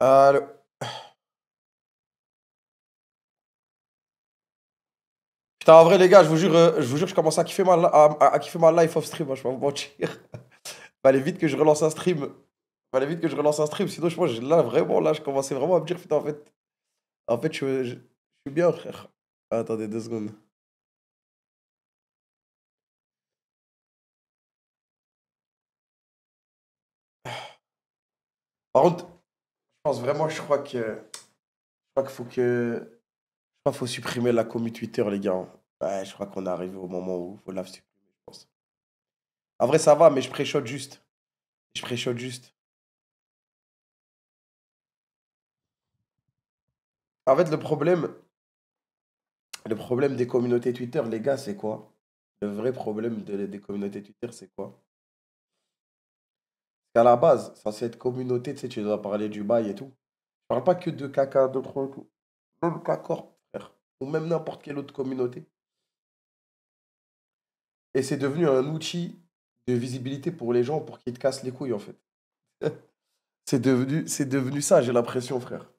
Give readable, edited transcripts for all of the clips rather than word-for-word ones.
Allo. Putain, en vrai, les gars, je vous jure, je commence à kiffer à kiffer ma life off stream, hein, je vais pas vous mentir. Fallait vite que je relance un stream. Fallait vite que je relance un stream, sinon, je pense, là, vraiment, là, je commençais vraiment à me dire, putain, en fait, je suis bien, frère. Attendez 2 secondes. Par contre, je pense vraiment, je crois qu'il faut supprimer la commu Twitter, les gars. Ouais, je crois qu'on est arrivé au moment où il faut la supprimer, je pense. En vrai, ça va, mais je préchote juste. Je préchote juste. En fait, le problème des communautés Twitter, les gars, c'est quoi? Le vrai problème des communautés Twitter, c'est quoi? Qu'à la base, censé être communauté, tu sais, tu dois parler du bail et tout. Je parle pas que de caca, d'autres et tout. Même K-Corp, frère. Ou même n'importe quelle autre communauté. Et c'est devenu un outil de visibilité pour les gens pour qu'ils te cassent les couilles, en fait. C'est devenu ça, j'ai l'impression, frère.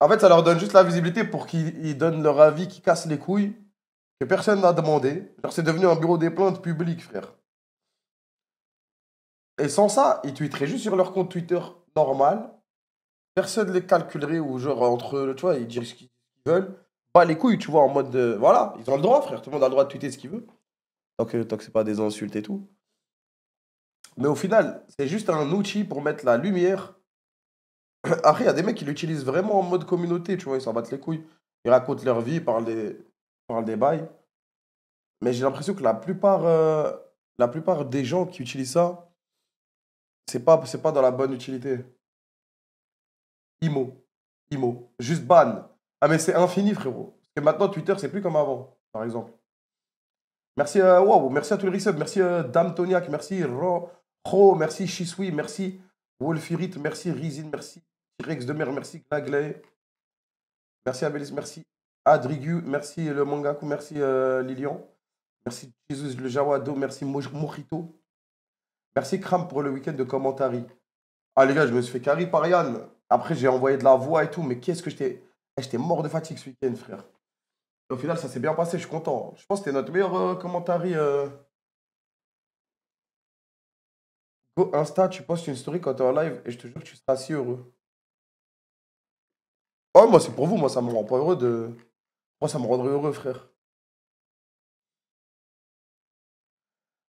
En fait, ça leur donne juste la visibilité pour qu'ils donnent leur avis, qu'ils cassent les couilles, que personne n'a demandé. Genre, c'est devenu un bureau des plaintes public, frère. Et sans ça, ils tweeteraient juste sur leur compte Twitter normal. Personne ne les calculerait ou genre entre eux, tu vois, ils disent ce qu'ils veulent. Pas les couilles, tu vois, en mode voilà, ils ont le droit, frère. Tout le monde a le droit de tweeter ce qu'il veut. Tant que c'est pas des insultes et tout. Mais au final, c'est juste un outil pour mettre la lumière. Après, il y a des mecs qui l'utilisent vraiment en mode communauté, tu vois, ils s'en battent les couilles. Ils racontent leur vie, parlent des bails. Mais j'ai l'impression que la plupart des gens qui utilisent ça, c'est pas dans la bonne utilité. Imo. Imo. Juste ban. Ah, mais c'est infini, frérot. Parce que maintenant, Twitter, c'est plus comme avant, par exemple. Merci, wow, merci à tous les resubs. Merci, Dame Toniac. Merci, Ro. Merci, Shisui. Merci, Wolfirit. Merci, Rizin. Merci, T-Rex de mer. Merci, Glagley. Merci, Abélis. Merci, Adrigu. Merci, le Mangaku. Merci, Lilian. Merci, Jesus, le Jawado. Merci, Mojito. Merci, Kram, pour le week-end de commentary. Ah, les gars, je me suis fait carry par Yann. Après, j'ai envoyé de la voix et tout. Mais qu'est-ce que j'étais mort de fatigue ce week-end, frère. Au final, ça s'est bien passé, je suis content. Je pense que c'était notre meilleur commentary. Go Insta, tu postes une story quand t'es en live et je te jure que tu seras si heureux. Oh, moi, c'est pour vous, moi, ça me rend pas heureux de. Moi, ça me rendrait heureux, frère.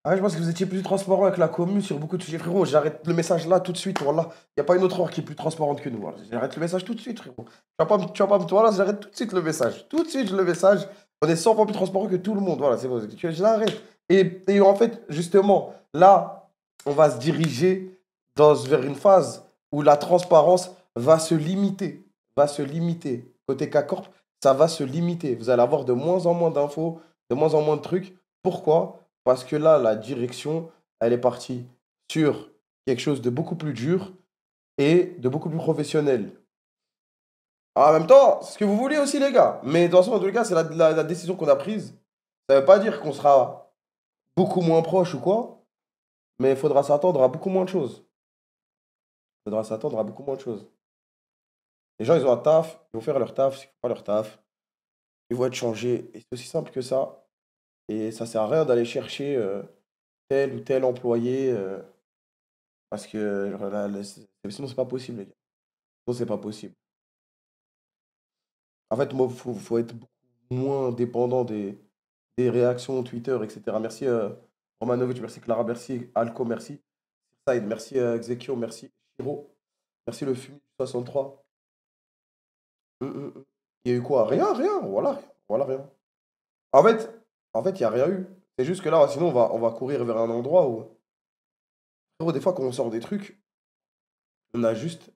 Ah, je pense que vous étiez plus transparent avec la commu sur beaucoup de sujets, frérot. J'arrête le message là tout de suite, voilà. Il n'y a pas une autre heure qui est plus transparente que nous. Voilà. J'arrête le message tout de suite, frérot. Tu vas pas me. Voilà, j'arrête tout de suite le message. Tout de suite, le message. On est 100 fois plus transparent que tout le monde. Voilà, c'est bon. Je l'arrête. Et en fait, justement, là, on va se diriger vers une phase où la transparence va se limiter. Va se limiter. Côté K-Corp, ça va se limiter. Vous allez avoir de moins en moins d'infos, de moins en moins de trucs. Pourquoi? Parce que là, la direction, elle est partie sur quelque chose de beaucoup plus dur et de beaucoup plus professionnel. En même temps, c'est ce que vous voulez aussi, les gars. Mais dans tous les cas, c'est la décision qu'on a prise. Ça ne veut pas dire qu'on sera beaucoup moins proche ou quoi, mais il faudra s'attendre à beaucoup moins de choses. Il faudra s'attendre à beaucoup moins de choses. Les gens, ils ont un taf, ils vont faire leur taf, s'ils ne font pas leur taf, ils vont être changés. Et c'est aussi simple que ça. Et ça sert à rien d'aller chercher tel ou tel employé. Parce que sinon, c'est pas possible, les gars. Sinon, c'est pas possible. En fait, moi, faut être beaucoup moins dépendant des réactions Twitter, etc. Merci Romanovic, merci Clara, merci Alco, merci Saïd, merci Xekio, merci Shiro, merci le Fumi 63. Il y a eu quoi? Rien, rien, voilà, rien, voilà, rien. En fait, il n'y a rien eu. C'est juste que là, sinon, on va courir vers un endroit où, frérot, des fois, quand on sort des trucs, on a juste,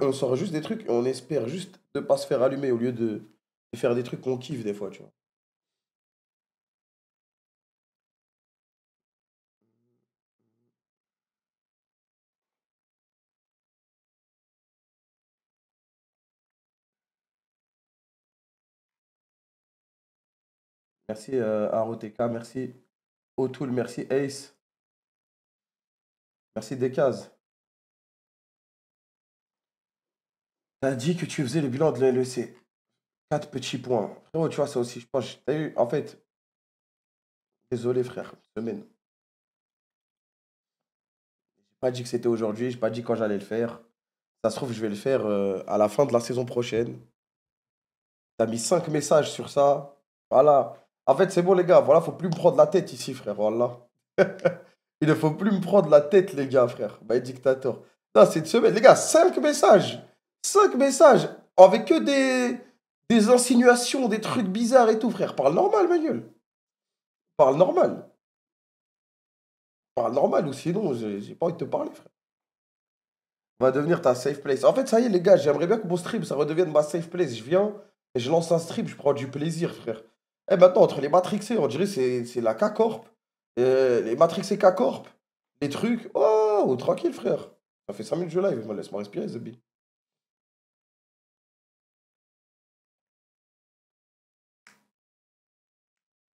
on sort juste des trucs et on espère juste de pas se faire allumer au lieu de faire des trucs qu'on kiffe des fois, tu vois. Merci Aroteka, merci. O'Toole, merci Ace. Merci Decaz. T'as dit que tu faisais le bilan de la LEC. 4 petits points. Frérot, tu vois, ça aussi, je pense. T'as eu, en fait, désolé, frère. Semaine. J'ai pas dit que c'était aujourd'hui, j'ai pas dit quand j'allais le faire. Ça se trouve, je vais le faire à la fin de la saison prochaine. T'as mis 5 messages sur ça. Voilà. En fait, c'est bon, les gars. Voilà, faut plus me prendre la tête ici, frère. Voilà. Il ne faut plus me prendre la tête, les gars, frère. Bah, dictateur. Non, c'est une semaine. Les gars, 5 messages. 5 messages. Avec que des insinuations, des trucs bizarres et tout, frère. Parle normal, ma gueule. Parle normal. Parle normal, ou sinon, j'ai pas envie de te parler, frère. Va devenir ta safe place. En fait, ça y est, les gars, j'aimerais bien que mon stream, ça redevienne ma safe place. Je viens et je lance un stream, je prends du plaisir, frère. Et maintenant, entre les Matrixés, on dirait c'est la K-Corp. Les Matrixés K-Corp, les trucs. Oh, tranquille, frère. Ça fait 5 minutes que je live, laisse-moi respirer, Zebi.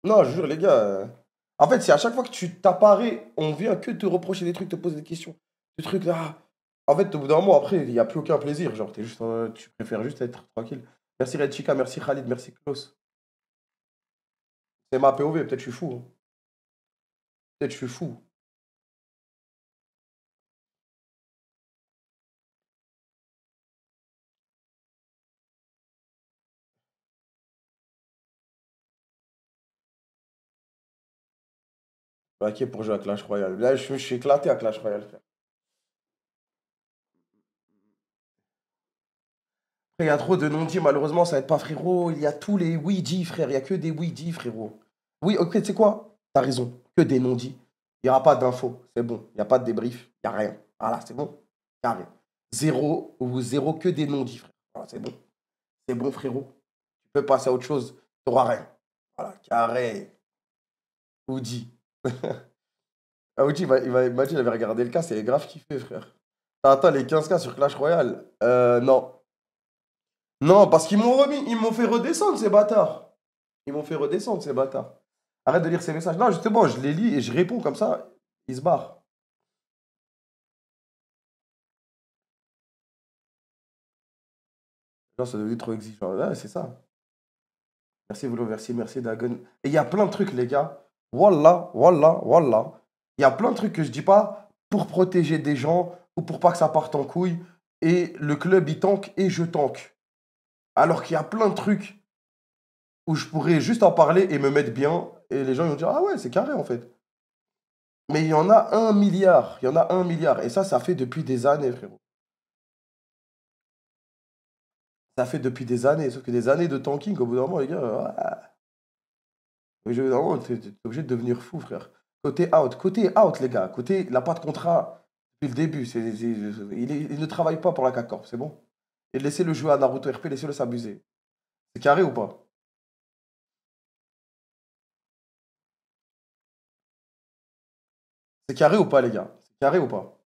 Non, je jure, les gars. En fait, c'est à chaque fois que tu t'apparais, on vient que te reprocher des trucs, te poser des questions. Des trucs là. En fait, au bout d'un moment, après, il n'y a plus aucun plaisir. Genre, t'es juste, tu préfères juste être tranquille. Merci Red Chica, merci Khalid, merci Klaus. C'est ma POV, peut-être je suis fou, hein. Peut-être je suis fou. Ok, pour jouer à Clash Royale. Là, je suis éclaté à Clash Royale, frère. Il y a trop de non-dits, malheureusement, ça va être pas, frérot. Il y a tous les oui-dits, frère. Il y a que des oui-dits, frérot. Oui, ok, tu sais quoi? T'as raison. Que des non-dits. Il n'y aura pas d'infos. C'est bon. Il n'y a pas de débrief. Il n'y a rien. Voilà, c'est bon. Carré. Zéro ou zéro que des non-dits, frère. Voilà, c'est bon. C'est bon, frérot. Tu peux passer à autre chose. Tu n'auras rien. Voilà, carré. Oudi. Ah, Oudi, il m'a dit, il avait regardé le cas. C'est grave kiffé, frère. Attends, les 15K sur Clash Royale. Non. Non, parce qu'ils m'ont remis, ils m'ont fait redescendre, ces bâtards. Ils m'ont fait redescendre, ces bâtards. Arrête de lire ces messages. Non, justement, je les lis et je réponds comme ça, ils se barrent. Genre, c'est devenu trop exigeant. Ouais, c'est ça. Merci, Volo, merci, Dagon. Et il y a plein de trucs, les gars. Wallah, wallah, wallah. Il y a plein de trucs que je dis pas pour protéger des gens ou pour pas que ça parte en couille. Et le club, il tank et je tank. Alors qu'il y a plein de trucs où je pourrais juste en parler et me mettre bien. Et les gens ils vont dire, ah ouais, c'est carré en fait. Mais il y en a 1 milliard. Il y en a 1 milliard. Et ça fait depuis des années, frérot. Ça fait depuis des années. Sauf que des années de tanking, au bout d'un moment, les gars, au bout d'un moment, t'es obligé de devenir fou, frère. Côté out, les gars. Côté, il n'a pas de contrat depuis le début. Il ne travaille pas pour la CAC Corp, c'est bon. Et laissez-le jouer à Naruto RP, laissez-le s'abuser. C'est carré ou pas? C'est carré ou pas, les gars? C'est carré ou pas?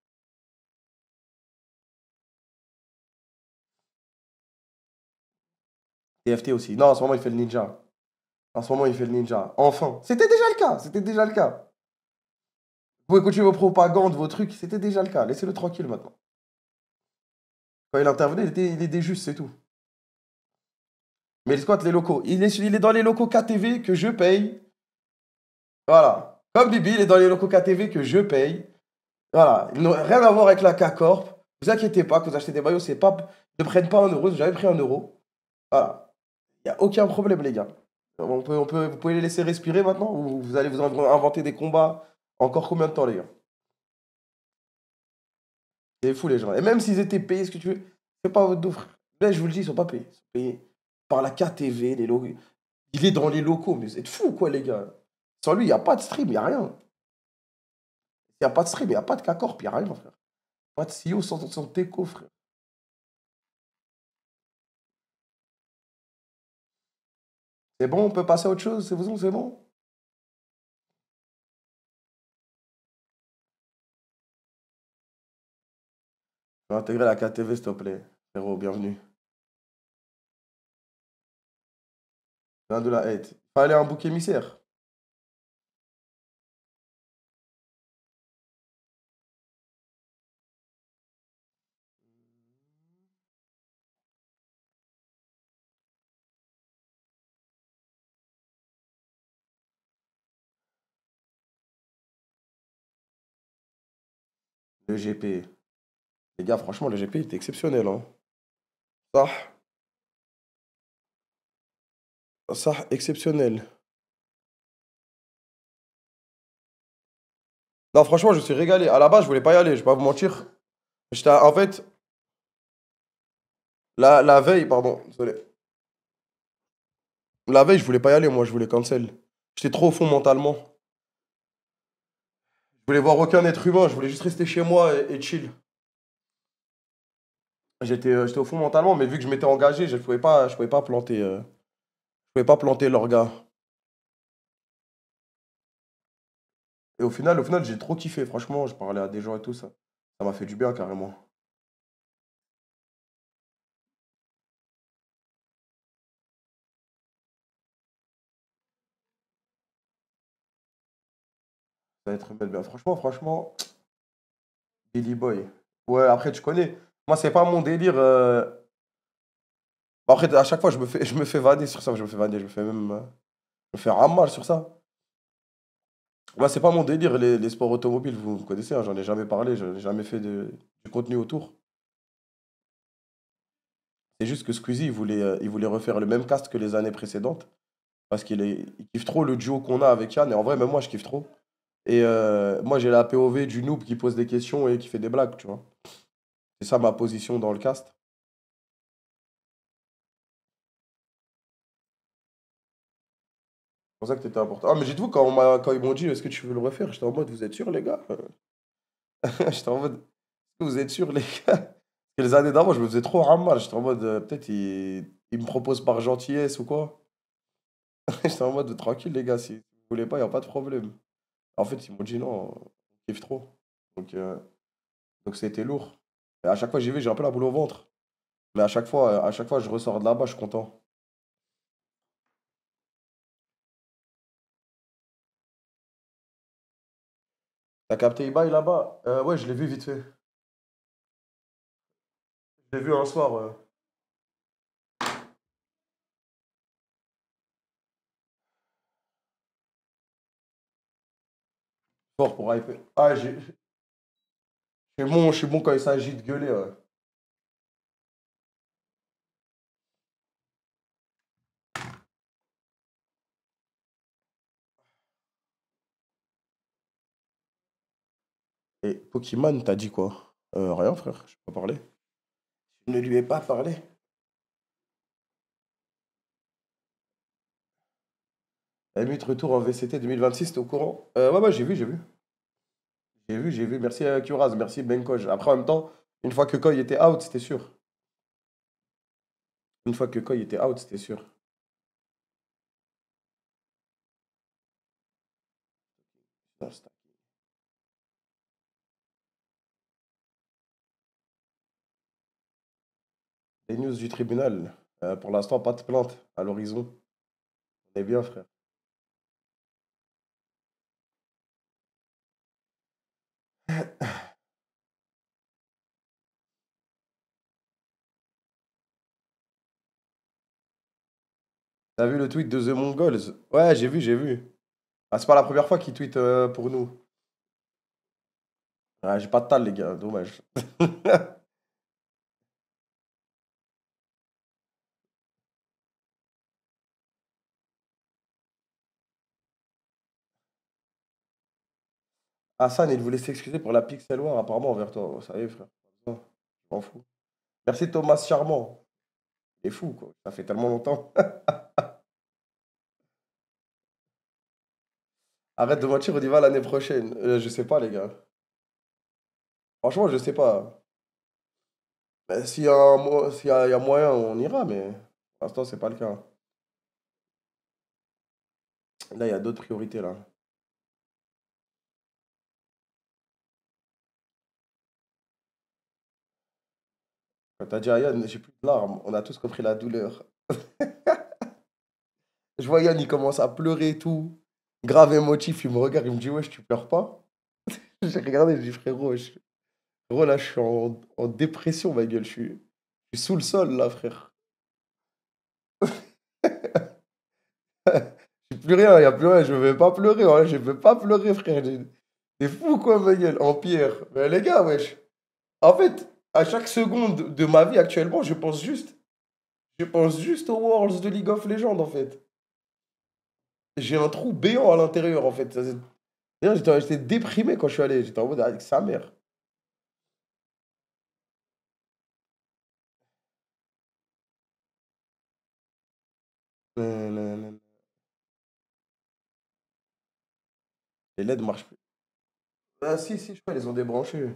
TFT aussi. Non, en ce moment, il fait le ninja. En ce moment, il fait le ninja. Enfin. C'était déjà le cas. C'était déjà le cas. Vous pouvez continuer vos propagandes, vos trucs. C'était déjà le cas. Laissez-le tranquille maintenant. Quand il intervenait, il était juste, c'est tout. Mais il squatte les locaux. Il est dans les locaux KTV que je paye. Voilà. Comme Bibi, il est dans les locaux KTV que je paye. Voilà. Ils n'ont rien à voir avec la K-Corp. Vous inquiétez pas, que vous achetez des maillots, c'est pas. Ne prennent pas 1 euro, j'avais pris 1 euro. Voilà. Il n'y a aucun problème, les gars. Vous pouvez les laisser respirer maintenant ou vous allez vous inventer des combats encore combien de temps, les gars? C'est fou, les gens. Et même s'ils étaient payés, ce que tu veux, c'est pas votre dos, frère. Là, je vous le dis, ils sont pas payés. Ils sont payés par la KTV, les locaux. Il est dans les locaux, mais vous êtes fous, quoi, les gars. Sans lui, il n'y a pas de stream, il n'y a rien. Il n'y a pas de stream, il n'y a pas de K-Corp, il n'y a rien, frère. Pas de CEO sans Teco, frère. C'est bon, on peut passer à autre chose, c'est bon? Je vais intégrer la KTV, s'il te plaît. Frérot, bienvenue. Viens de la aide. Fallait un bouc émissaire. Le GP. Les gars, franchement, le GP était exceptionnel, hein. Ça, ça, exceptionnel. Non, franchement, je me suis régalé. À la base, je voulais pas y aller, je vais pas vous mentir. En fait, la veille, pardon, désolé. La veille, je voulais pas y aller, moi, je voulais cancel. J'étais trop au fond mentalement. Je voulais voir aucun être humain, je voulais juste rester chez moi et chill. J'étais au fond mentalement, mais vu que je m'étais engagé, je pouvais pas planter, je pouvais pas planter leur gars. Et au final, j'ai trop kiffé, franchement, je parlais à des gens et tout ça. Ça m'a fait du bien carrément. Ça va être bien. Franchement, Billy Boy. Ouais, après, tu connais. Moi, c'est pas mon délire. Après, à chaque fois, je me fais vanner sur ça. Je me fais vanner, je me fais même. Je me fais un mal sur ça. Moi, c'est pas mon délire, les sports automobiles. Vous connaissez, hein, j'en ai jamais parlé, j'en ai jamais fait du contenu autour. C'est juste que Squeezie, il voulait refaire le même cast que les années précédentes. Parce il kiffe trop le duo qu'on a avec Yann. Et en vrai, même moi, je kiffe trop. Et moi, j'ai la POV du noob qui pose des questions et qui fait des blagues, tu vois. C'est ça ma position dans le cast. C'est pour ça que t'étais important. Ah, mais dites-vous, quand ils m'ont dit, est-ce que tu veux le refaire? J'étais en mode, vous êtes sûr, les gars? J'étais en mode, est-ce que vous êtes sûr, les gars? Parce que les années d'avant, je me faisais trop mal. J'étais en mode, peut-être il me propose par gentillesse ou quoi. J'étais en mode, tranquille, les gars, si vous voulez pas, il n'y a pas de problème. En fait, ils m'ont dit non, on kiffe trop. Donc, c'était lourd. Et à chaque fois que j'y vais, j'ai un peu la boule au ventre. Mais à chaque fois, je ressors de là-bas, je suis content. T'as capté Ibai là-bas? Ouais, je l'ai vu vite fait. Je l'ai vu un soir. Fort pour hyper. Ah, je suis bon quand il s'agit de gueuler. Ouais. Et Pokémon, t'as dit quoi? Rien, frère, je peux pas parler. Je ne lui ai pas parlé. Limite, retour en VCT 2026, t'es au courant? Ouais, ouais, j'ai vu, j'ai vu. J'ai vu, j'ai vu. Merci à Kuraz, merci Benkoj. Après, en même temps, une fois que Koi était out, c'était sûr. Une fois que Koi était out, c'était sûr. Non, les news du tribunal. Pour l'instant, pas de plainte à l'horizon. On est bien, frère. T'as vu le tweet de The Mongols? Ouais, j'ai vu, j'ai vu. Ah, c'est pas la première fois qu'il tweet pour nous. Ah, j'ai pas de tal, les gars, dommage. Hassan, il voulait s'excuser pour la Pixel War, apparemment, envers toi. Oh, ça y est, frère. Pas besoin, je m'en fous. Merci Thomas Charmant. Il est fou, quoi. Ça fait tellement longtemps. Arrête de mentir, on y va l'année prochaine. Je sais pas, les gars. Franchement, je sais pas. Ben, s'il y a moyen, on ira, mais pour l'instant, c'est pas le cas. Là, il y a d'autres priorités, là. Quand t'as dit à Yann, j'ai plus de larmes, on a tous compris la douleur. Je vois Yann, il commence à pleurer et tout. Grave émotif, il me regarde, il me dit, wesh, tu pleures pas? J'ai regardé, je dis, frérot, frérot, là, je suis en dépression, ma gueule, je suis sous le sol, là, frère. J'ai plus rien, il n'y a plus rien, je ne vais pas pleurer, ouais, je ne vais pas pleurer, frère. C'est fou, quoi, ma gueule, en pierre. Mais les gars, wesh. En fait, à chaque seconde de ma vie actuellement, je pense juste aux Worlds de League of Legends, en fait. J'ai un trou béant à l'intérieur, en fait. D'ailleurs, j'étais déprimé quand je suis allé. J'étais en mode avec sa mère. Nanana. Les LED marchent plus. Ah, si, si, je crois, ils les ont débranchés.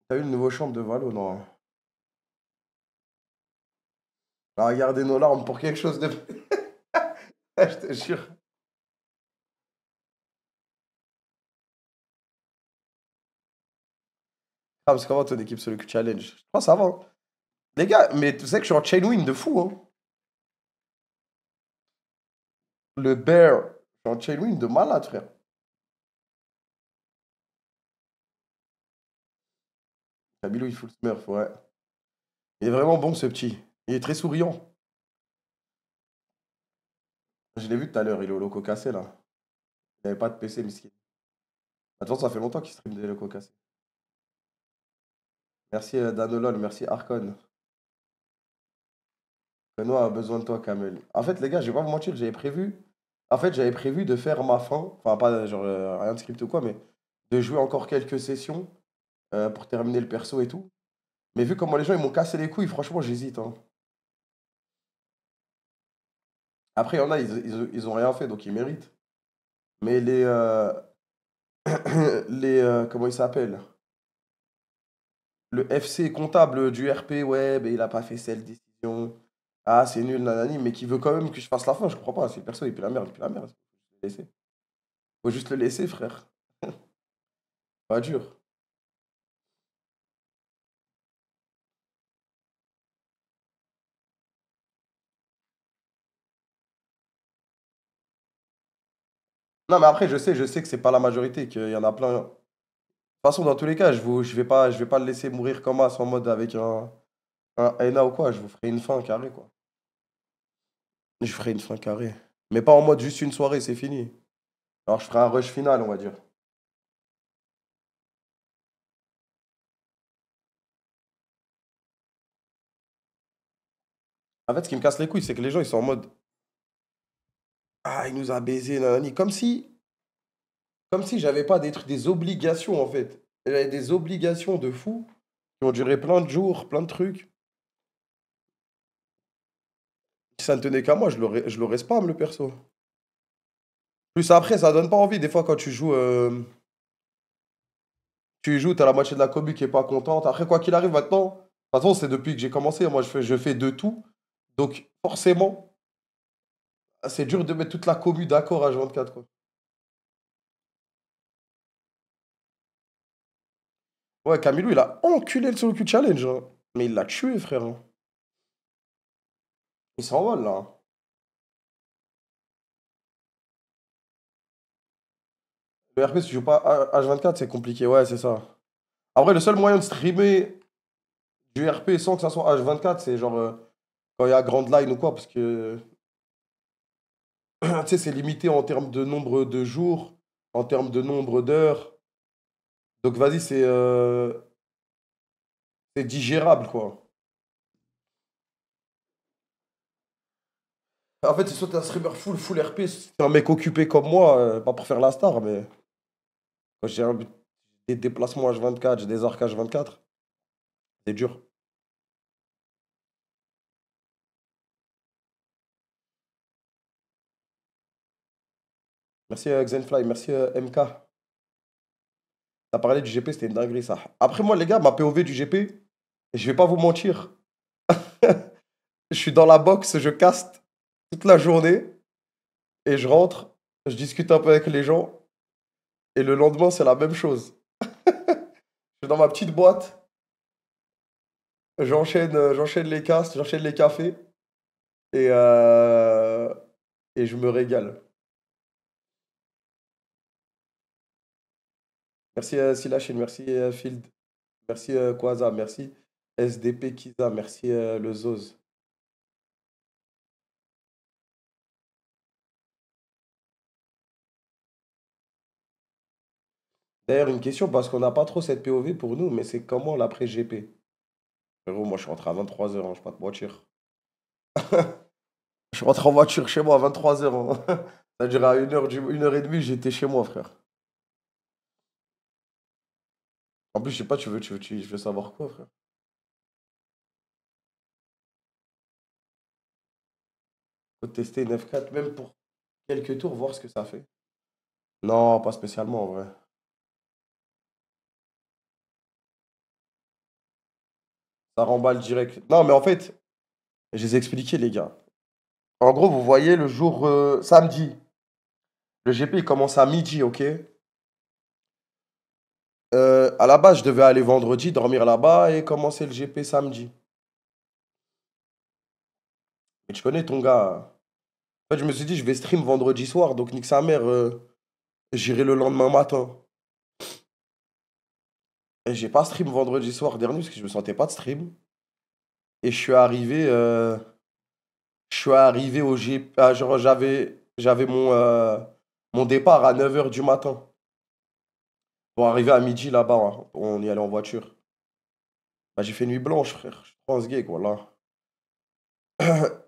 T'as vu le nouveau champ de Valo? Non. On va garder nos larmes pour quelque chose de. Je te jure. Ah, parce qu'avant, ton équipe, c'est le challenge. Je pense que ça va, hein. Les gars, mais tu sais que je suis en chain win de fou, hein. Le bear. Je suis en chain win de malade, frère. Camilo, il fout le smurf, ouais. Il est vraiment bon, ce petit. Il est très souriant. Je l'ai vu tout à l'heure, il est au loco cassé, là. Il n'avait pas de PC, miskin. Attends, ça fait longtemps qu'il stream des locaux cassés. Merci Danolol, merci Arcon. Benoît a besoin de toi, Kamel. En fait, les gars, je vais pas vous mentir, j'avais prévu. En fait, j'avais prévu de faire ma fin. Enfin, pas genre rien de script ou quoi, mais de jouer encore quelques sessions pour terminer le perso et tout. Mais vu comment les gens ils m'ont cassé les couilles, franchement, j'hésite, hein. Après, il y en a, ils ont rien fait, donc ils méritent. Mais comment il s'appelle? Le FC comptable du RP, ouais, ben, il a pas fait cette décision. Ah, c'est nul, nanani, mais qui veut quand même que je fasse la fin, je comprends pas. Si le perso, il pue la merde, il pue la merde. Faut le laisser. Faut juste le laisser, frère. Pas dur. Non, mais après, je sais que c'est pas la majorité, qu'il y en a plein. De toute façon, dans tous les cas, je vais pas le laisser mourir comme as en mode avec un Ena ou quoi. Je vous ferai une fin carrée, quoi. Je ferai une fin carrée. Mais pas en mode juste une soirée, c'est fini. Alors, je ferai un rush final, on va dire. En fait, ce qui me casse les couilles, c'est que les gens, ils sont en mode ah, il nous a baisé, nanani. Comme si j'avais pas des obligations, en fait. J'avais des obligations de fou qui ont duré plein de jours, plein de trucs. Si ça ne tenait qu'à moi, je l'aurais spam, le perso. Plus après, ça donne pas envie. Des fois, quand tu joues, t'as la moitié de la commu qui est pas contente. Après, quoi qu'il arrive maintenant, de toute façon, c'est depuis que j'ai commencé. Moi, je fais de tout. Donc, forcément, c'est dur de mettre toute la commu d'accord à 24, quoi. Ouais, Camilo, il a enculé le solo queue challenge, hein. Mais il l'a tué, frère, hein. Il s'envole, là, hein. Le RP, si tu joues pas H24, c'est compliqué. Ouais, c'est ça. Après, le seul moyen de streamer du RP sans que ça soit H24, c'est genre quand il y a Grand Line ou quoi, parce que tu sais, c'est limité en termes de nombre de jours, en termes de nombre d'heures. Donc vas-y, c'est digérable, quoi. En fait, c'est soit t'es un streamer full RP, si t'es un mec occupé comme moi, pas pour faire la star, mais quand j'ai des déplacements H24, j'ai des arcs H24, c'est dur. Merci Xenfly, merci MK. T'as parlé du GP, c'était une dinguerie ça. Après moi les gars, ma POV du GP, je vais pas vous mentir. Je suis dans la box, je caste toute la journée et je rentre, je discute un peu avec les gens et le lendemain c'est la même chose. Je suis dans ma petite boîte, j'enchaîne les castes, j'enchaîne les cafés et, euh, et je me régale. Merci Silachine, merci Field, merci Quaza, merci SDP Kiza, merci le Zoz. D'ailleurs, une question, parce qu'on n'a pas trop cette POV pour nous, mais c'est comment l'après-GP? Frérot, moi je suis rentré à 23h, je vais pas te mentir. Je suis rentré en voiture chez moi à 23h. Ça a duré à 1h30, j'étais chez moi, frère. En plus, je sais pas, je veux savoir quoi, frère. Faut tester une F4, même pour quelques tours, voir ce que ça fait. Non, pas spécialement, en vrai. Ça remballe direct. Non, mais en fait, je les ai expliqués, les gars. En gros, vous voyez, le jour samedi, le GP il commence à midi, ok? À la base, je devais aller vendredi, dormir là-bas et commencer le GP samedi. Et tu connais ton gars. En fait, je me suis dit, je vais stream vendredi soir, donc nique sa mère, j'irai le lendemain matin. Et j'ai pas stream vendredi soir dernier parce que je me sentais pas de stream. Et je suis arrivé au GP. Genre, j'avais mon départ à 9h du matin. Pour arriver à midi là-bas, hein. On y allait en voiture. Bah, j'ai fait nuit blanche, frère. Je pense gay, quoi, là.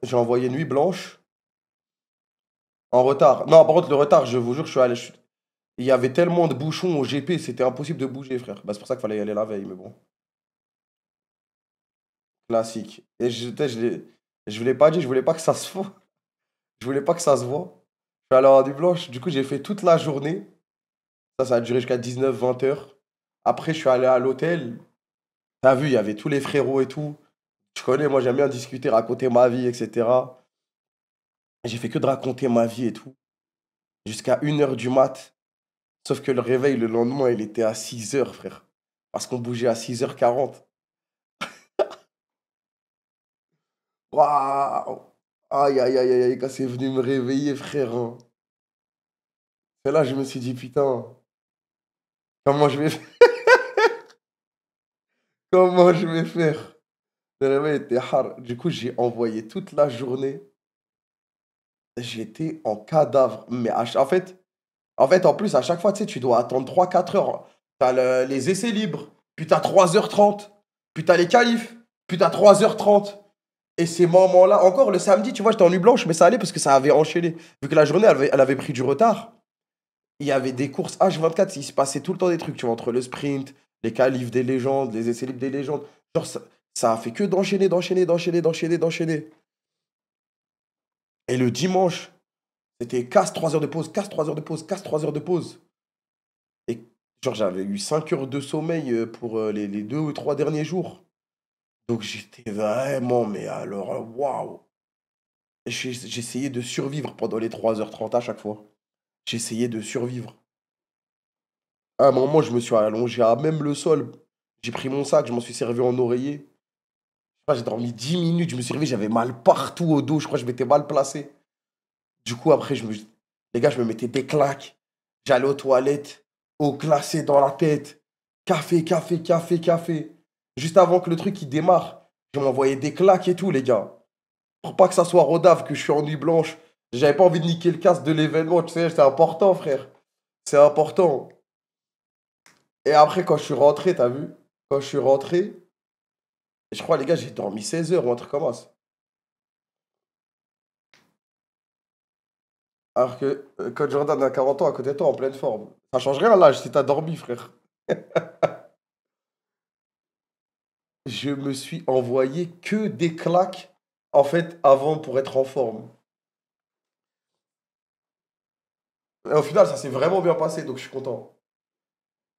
J'ai envoyé nuit blanche en retard. Non, par contre, le retard, je vous jure, il y avait tellement de bouchons au GP, c'était impossible de bouger, frère. Bah, c'est pour ça qu'il fallait y aller la veille, mais bon. Classique. Et je voulais pas dire, je voulais pas que ça se voit. Je voulais pas que ça se voit. Je suis allé en nuit blanche. Du coup, j'ai fait toute la journée. Ça a duré jusqu'à 19-20 heures. Après, je suis allé à l'hôtel. T'as vu, il y avait tous les frérots et tout. Tu connais, moi, j'aime bien discuter, raconter ma vie, etc. J'ai fait que de raconter ma vie et tout. Jusqu'à 1h du mat. Sauf que le réveil, le lendemain, il était à 6h, frère. Parce qu'on bougeait à 6h40. Waouh! Aïe, aïe, aïe, aïe, aïe, quand c'est venu me réveiller, frère, hein. C'est là, je me suis dit, putain, comment je vais faire? Comment je vais faire? Le réveil était hard. Du coup, j'ai envoyé toute la journée. J'étais en cadavre. Mais en fait, en plus, à chaque fois, tu sais, tu dois attendre 3-4 heures. T'as les essais libres, puis t'as 3h30, puis t'as les qualifs, puis t'as 3h30. Et ces moments-là, encore le samedi, tu vois, j'étais en nuit blanche, mais ça allait parce que ça avait enchaîné. Vu que la journée, elle avait pris du retard, il y avait des courses H24, il se passait tout le temps des trucs, tu vois, entre le sprint, les qualifs des légendes, les essais libres des légendes. Genre, ça a fait que d'enchaîner, d'enchaîner, d'enchaîner, d'enchaîner, d'enchaîner. Et le dimanche, c'était casse 3 heures de pause, casse 3 heures de pause, casse 3 heures de pause. Et genre, j'avais eu 5 heures de sommeil pour les 2 ou 3 derniers jours. Donc j'étais vraiment, mais alors, waouh! J'essayais de survivre pendant les 3h30 à chaque fois. J'essayais de survivre. À un moment, je me suis allongé à même le sol. J'ai pris mon sac, je m'en suis servi en oreiller. Je sais pas, j'ai dormi 10 minutes, je me suis réveillé, j'avais mal partout au dos, je crois que je m'étais mal placé. Du coup, après, les gars, je me mettais des claques. J'allais aux toilettes, eau glacée dans la tête. Café, café, café, café. Juste avant que le truc il démarre, je m'envoyais des claques et tout, les gars. Pour pas que ça soit rodave, que je suis en nuit blanche. J'avais pas envie de niquer le casse de l'événement, tu sais, c'est important, frère. C'est important. Et après, quand je suis rentré, t'as vu? Quand je suis rentré, je crois, les gars, j'ai dormi 16 heures ou un truc comme ça. Alors que quand Jordan a 40 ans à côté de toi, en pleine forme. Ça change rien l'âge si t'as dormi, frère. Je me suis envoyé que des claques, en fait, avant pour être en forme. Et au final, ça s'est vraiment bien passé, donc je suis content.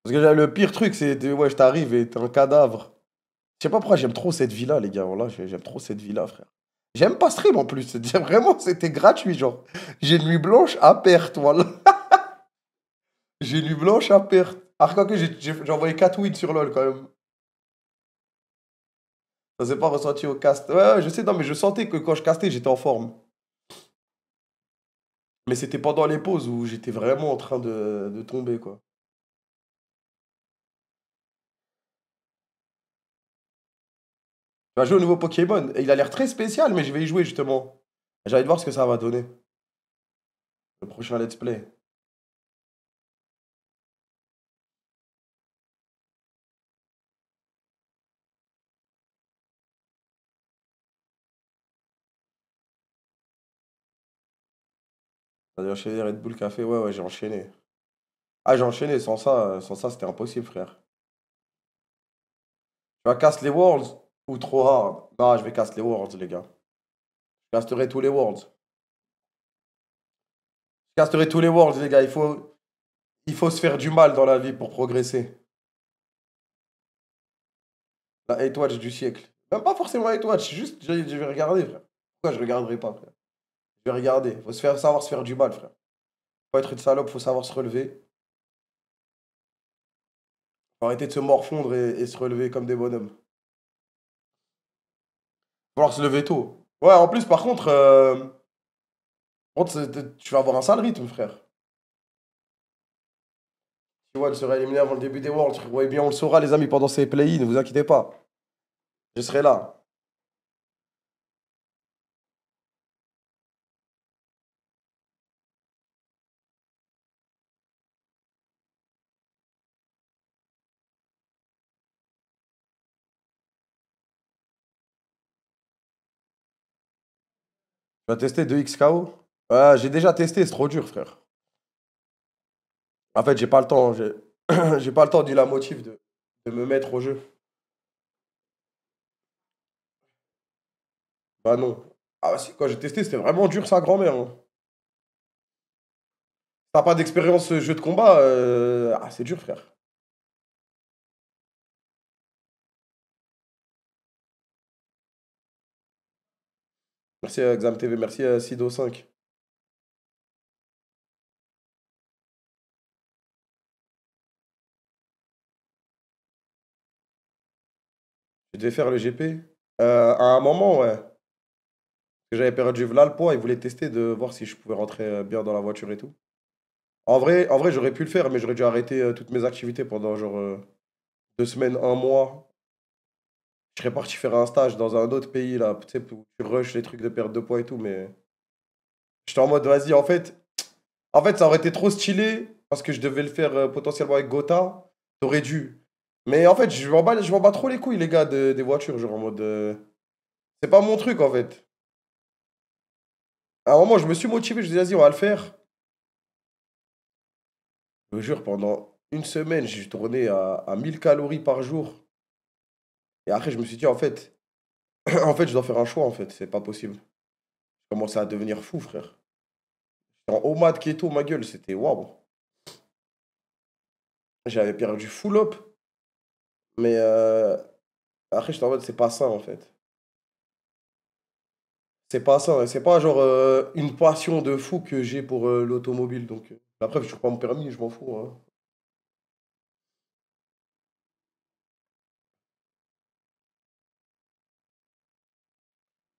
Parce que le pire truc, c'est, ouais, je t'arrive et t'es un cadavre. Je sais pas pourquoi j'aime trop cette vie-là, les gars. Voilà, j'aime trop cette vie-là, frère. J'aime pas stream en plus. Vraiment, c'était gratuit, genre. J'ai nuit blanche à perte, voilà. J'ai nuit blanche à perte. Alors, quoique, j'ai envoyé 4 wins sur LoL quand même. Ça s'est pas ressenti au cast. Ouais, ouais, je sais, non, mais je sentais que quand je castais, j'étais en forme. Mais c'était pendant les pauses où j'étais vraiment en train de tomber, quoi. Tu vas jouer au nouveau Pokémon. Et il a l'air très spécial, mais je vais y jouer justement. J'ai envie de voir ce que ça va donner. Le prochain let's play. T'as enchaîné Red Bull Café? Ouais, ouais, j'ai enchaîné. Ah, j'ai enchaîné, sans ça, c'était impossible, frère. Tu vas casse les Worlds ou trop hard? Non, je vais casse les Worlds, les gars. Je casterai tous les Worlds. Je casterai tous les Worlds, les gars. Il faut se faire du mal dans la vie pour progresser. La hate watch du siècle. Même pas forcément hate watch, juste je vais regarder, frère. Pourquoi je regarderai pas, frère? Je vais regarder. Faut savoir se faire du mal, frère. Faut être une salope, faut savoir se relever. Faut arrêter de se morfondre et se relever comme des bonhommes. Faut falloir se lever tôt. Ouais, en plus, par contre, tu vas avoir un sale rythme, frère. Tu vois, elle sera éliminée avant le début des Worlds. Ouais, bien, on le saura, les amis, pendant ces play-ins, ne vous inquiétez pas. Je serai là. Tu vas tester 2XKO? Ouais, j'ai déjà testé, c'est trop dur, frère. En fait, j'ai pas le temps. J'ai pas le temps ni la motive de me mettre au jeu. Bah non. Ah bah si, quand j'ai testé, c'était vraiment dur, sa grand-mère, hein. T'as pas d'expérience jeu de combat, ah, c'est dur, frère. Merci Exam TV, merci Sido5. Je devais faire le GP. À un moment, ouais. Parce que j'avais perdu là le poids, ils voulaient tester de voir si je pouvais rentrer bien dans la voiture et tout. En vrai, j'aurais pu le faire, mais j'aurais dû arrêter toutes mes activités pendant genre 2 semaines, un mois. Je serais parti faire un stage dans un autre pays, là, tu sais, où tu rush les trucs de perte de poids et tout, mais j'étais en mode, vas-y, en fait, ça aurait été trop stylé, parce que je devais le faire potentiellement avec Gotha. T'aurais dû. Mais en fait, je m'en bats trop les couilles, les gars, des voitures, genre en mode. C'est pas mon truc, en fait. À un moment, je me suis motivé, je me dis, vas-y, on va le faire. Je vous jure, pendant une semaine, j'ai tourné à 1000 calories par jour. Et après, je me suis dit, en fait, en fait, je dois faire un choix, en fait, c'est pas possible. Je commençais à devenir fou, frère. En homade keto, ma gueule, c'était waouh. J'avais perdu full up, mais après, j'étais en mode, c'est pas ça, en fait. C'est pas ça, c'est pas genre une passion de fou que j'ai pour l'automobile. Donc, la preuve, je suis pas mon permis, je m'en fous, hein.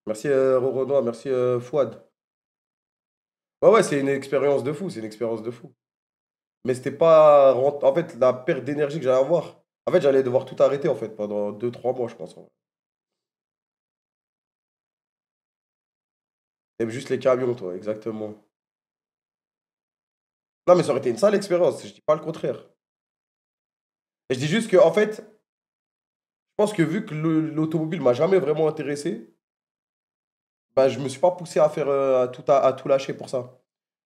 Merci Roronoa, merci Fouad. Ouais, ouais, c'est une expérience de fou, c'est une expérience de fou. Mais c'était pas. En fait, la perte d'énergie que j'allais avoir. En fait, j'allais devoir tout arrêter en fait pendant 2 3 mois, je pense, en vrai. T'aimes juste les camions, toi, exactement. Non, mais ça aurait été une sale expérience, je dis pas le contraire. Et je dis juste que, en fait, je pense que vu que l'automobile m'a jamais vraiment intéressé, bah, je me suis pas poussé à faire à tout lâcher pour ça.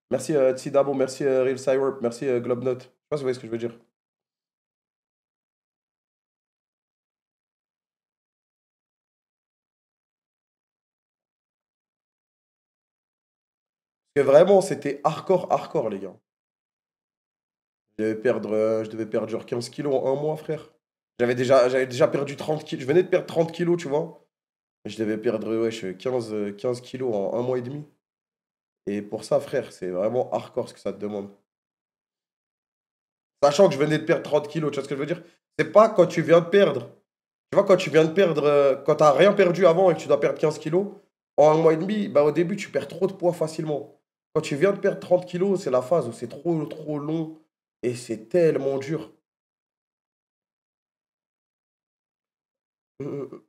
Merci Tsidabo, merci Real Cywarp, merci Globnut. Je sais pas si vous voyez ce que je veux dire. Parce que vraiment, c'était hardcore, hardcore, les gars. Je devais perdre genre 15 kilos en un mois, frère. J'avais déjà perdu 30 kilos. Je venais de perdre 30 kilos, tu vois. Je devais perdre wesh, 15 kilos en un mois et demi. Et pour ça, frère, c'est vraiment hardcore ce que ça te demande. Sachant que je venais de perdre 30 kilos, tu vois ce que je veux dire? C'est pas quand tu viens de perdre. Tu vois, quand tu viens de perdre, quand t'as rien perdu avant et que tu dois perdre 15 kilos, en un mois et demi, bah, au début, tu perds trop de poids facilement. Quand tu viens de perdre 30 kilos, c'est la phase où c'est trop, trop long et c'est tellement dur. Mm, mm.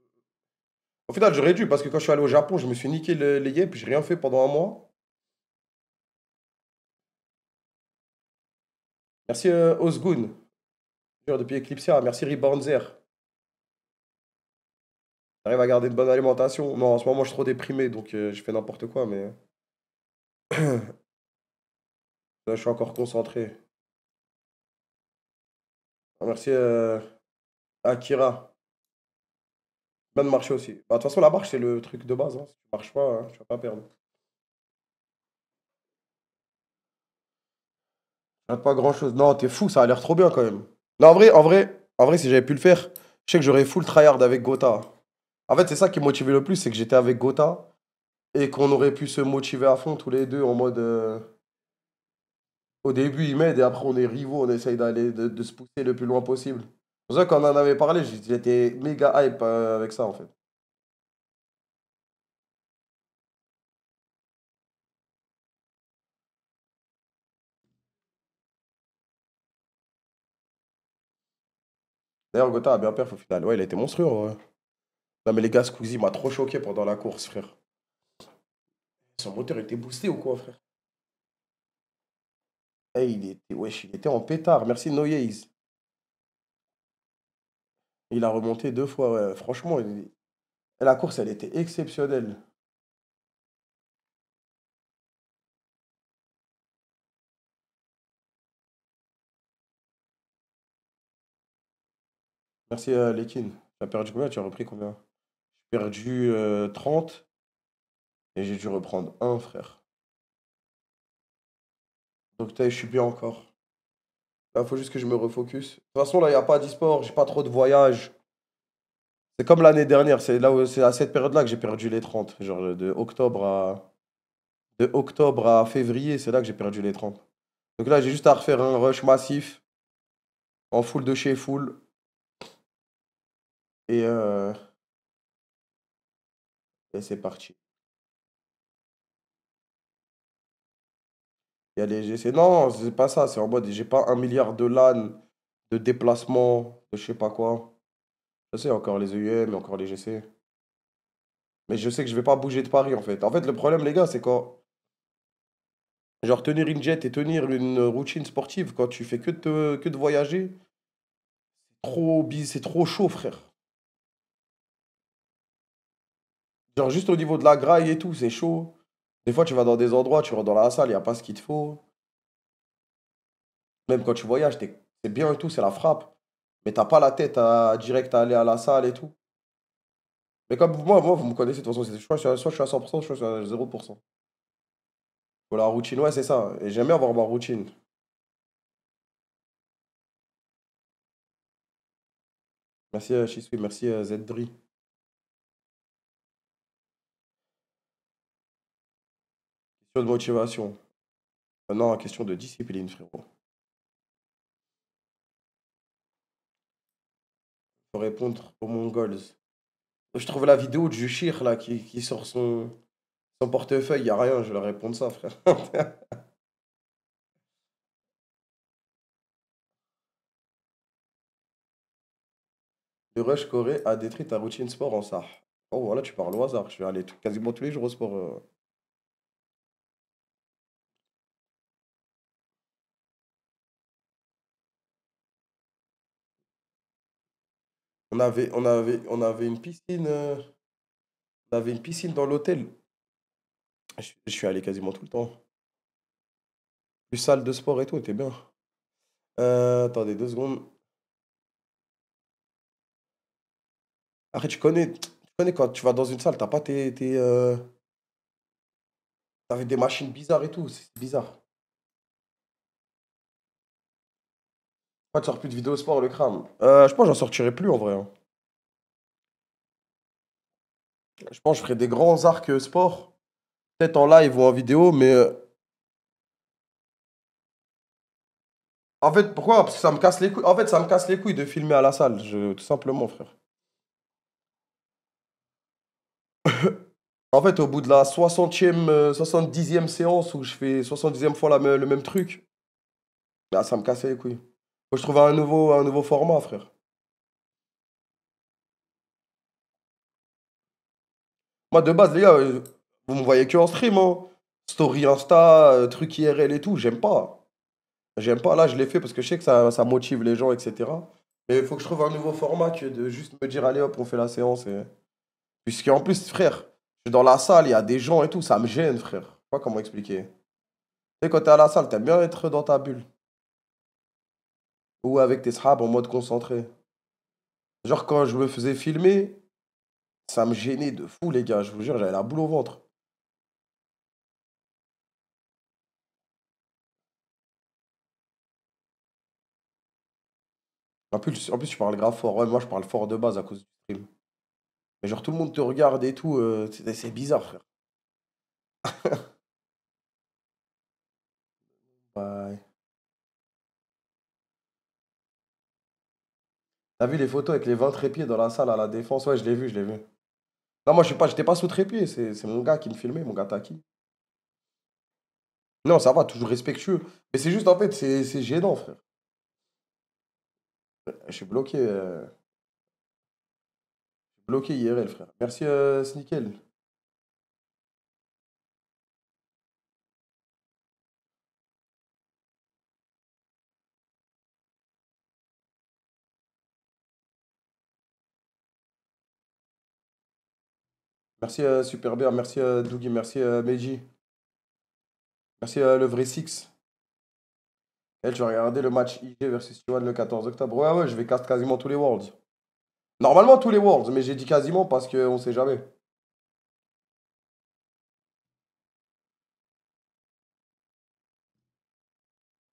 Au final, j'aurais dû, parce que quand je suis allé au Japon, je me suis niqué les yeux, puis j'ai rien fait pendant un mois. Merci Ozgun, depuis Eclipsia. Merci Reboundzer. J'arrive à garder une bonne alimentation. Non, en ce moment, je suis trop déprimé, donc je fais n'importe quoi, mais. Là, je suis encore concentré. Ah, merci Akira. Bien de marcher aussi. Bah, de toute façon, la marche, c'est le truc de base, hein. Si tu marches pas, hein, tu vas pas perdre. Rate pas grand-chose. Non, t'es fou, ça a l'air trop bien quand même. Non, en vrai, si j'avais pu le faire, je sais que j'aurais full tryhard avec Gotha. En fait, c'est ça qui me motivait le plus, c'est que j'étais avec Gotha et qu'on aurait pu se motiver à fond tous les deux en mode. Au début, il m'aide et après, on est rivaux, on essaye d'aller, de se pousser le plus loin possible. C'est pour ça qu'on en avait parlé, j'étais méga hype avec ça en fait. D'ailleurs, Gotha a bien perf au final. Ouais, il a été monstrueux en vrai. Non, mais les gars, Squeezie m'a trop choqué pendant la course, frère. Son moteur était boosté ou quoi, frère? Eh, wesh, il était en pétard. Merci Noyez. Il a remonté 2 fois, ouais. Franchement, la course, elle était exceptionnelle. Merci Lekin. Tu as perdu combien? Tu as repris combien? J'ai perdu 30 et j'ai dû reprendre un, frère. Donc, je suis bien encore. Là, faut juste que je me refocus. De toute façon, là, il n'y a pas d'e-sport, j'ai pas trop de voyages. C'est comme l'année dernière, c'est à cette période-là que j'ai perdu les 30. Genre de octobre à février, c'est là que j'ai perdu les 30. Donc là, j'ai juste à refaire un rush massif en full de chez full. Et, euh, et c'est parti. Il y a les GC. Non, c'est pas ça. C'est en mode, j'ai pas 1 milliard de LAN, de déplacements, de je sais pas quoi. Je sais, encore les EUM, encore les GC. Mais je sais que je vais pas bouger de Paris en fait. En fait, le problème, les gars, c'est quand. Genre, tenir une jet et tenir une routine sportive quand tu fais que de voyager, c'est trop chaud, frère. Genre, juste au niveau de la graille et tout, c'est chaud. Des fois, tu vas dans des endroits, tu rentres dans la salle, il n'y a pas ce qu'il te faut. Même quand tu voyages, c'est bien et tout, c'est la frappe. Mais t'as pas la tête à direct à aller à la salle et tout. Mais comme moi, vous me connaissez, de toute façon, soit je suis à 100%, soit je suis à 0%. Pour la routine, ouais, c'est ça. Et j'aime bien avoir ma routine. Merci, Shisui, merci, Zdri. Question de motivation. Non, question de discipline, frérot. Faut répondre aux Mongols. Je trouve la vidéo du Jushir, là, qui sort son portefeuille, y a rien, je vais leur répondre ça, frère. Le Rush Corée a détruit ta routine sport en ça. Oh, voilà, tu parles au hasard. Je vais aller quasiment tous les jours au sport. On avait une piscine. On avait une piscine dans l'hôtel. Je suis allé quasiment tout le temps. Plus salle de sport et tout, était bien. Attendez 2 secondes. Après, tu connais quand tu vas dans une salle, t'as pas t'avais des machines bizarres et tout, c'est bizarre. Pourquoi tu sors plus de vidéos sport, le crâne? Je pense que j'en sortirai plus en vrai, hein. Je pense que je ferai des grands arcs sport. Peut-être en live ou en vidéo, mais en fait, pourquoi? Parce que ça me casse les couilles. En fait, ça me casse les couilles de filmer à la salle, tout simplement, frère. En fait, au bout de la 60e, 70e séance où je fais 70e fois le même truc, là, ça me cassait les couilles. Faut que je trouve un nouveau format, frère. Moi, de base, les gars, vous me voyez que en stream, hein. Story Insta, truc IRL et tout, j'aime pas. J'aime pas. Là, je l'ai fait parce que je sais que ça motive les gens, etc. Mais il faut que je trouve un nouveau format que de juste me dire, allez hop, on fait la séance. Puisqu'en plus, frère, je suis dans la salle, il y a des gens et tout, ça me gêne, frère. Je sais pas comment expliquer. Tu sais, quand t'es à la salle, t'aimes bien être dans ta bulle. Ou avec tes sahabs en mode concentré. Genre, quand je me faisais filmer, ça me gênait de fou, les gars. Je vous jure, j'avais la boule au ventre. En plus, tu parles grave fort. Ouais, moi, je parle fort de base à cause du stream. Mais genre, tout le monde te regarde et tout. C'est bizarre, frère. Ouais. T'as vu les photos avec les 20 trépieds dans la salle à la défense? Ouais, je l'ai vu, je l'ai vu. Non, moi, j'étais pas sous trépied. C'est mon gars qui me filmait, mon gars Taki. Non, ça va, toujours respectueux. Mais c'est juste, en fait, c'est gênant, frère. Je suis bloqué IRL, frère. Merci, Snickel. Merci, Super Bear. Merci, Dougie. Merci, Meiji. Merci, le vrai Six. Elle, tu vas regarder le match IG versus T1 le 14 octobre. Ouais, ouais, je vais cast quasiment tous les Worlds. Normalement, tous les Worlds, mais j'ai dit quasiment parce qu'on sait jamais.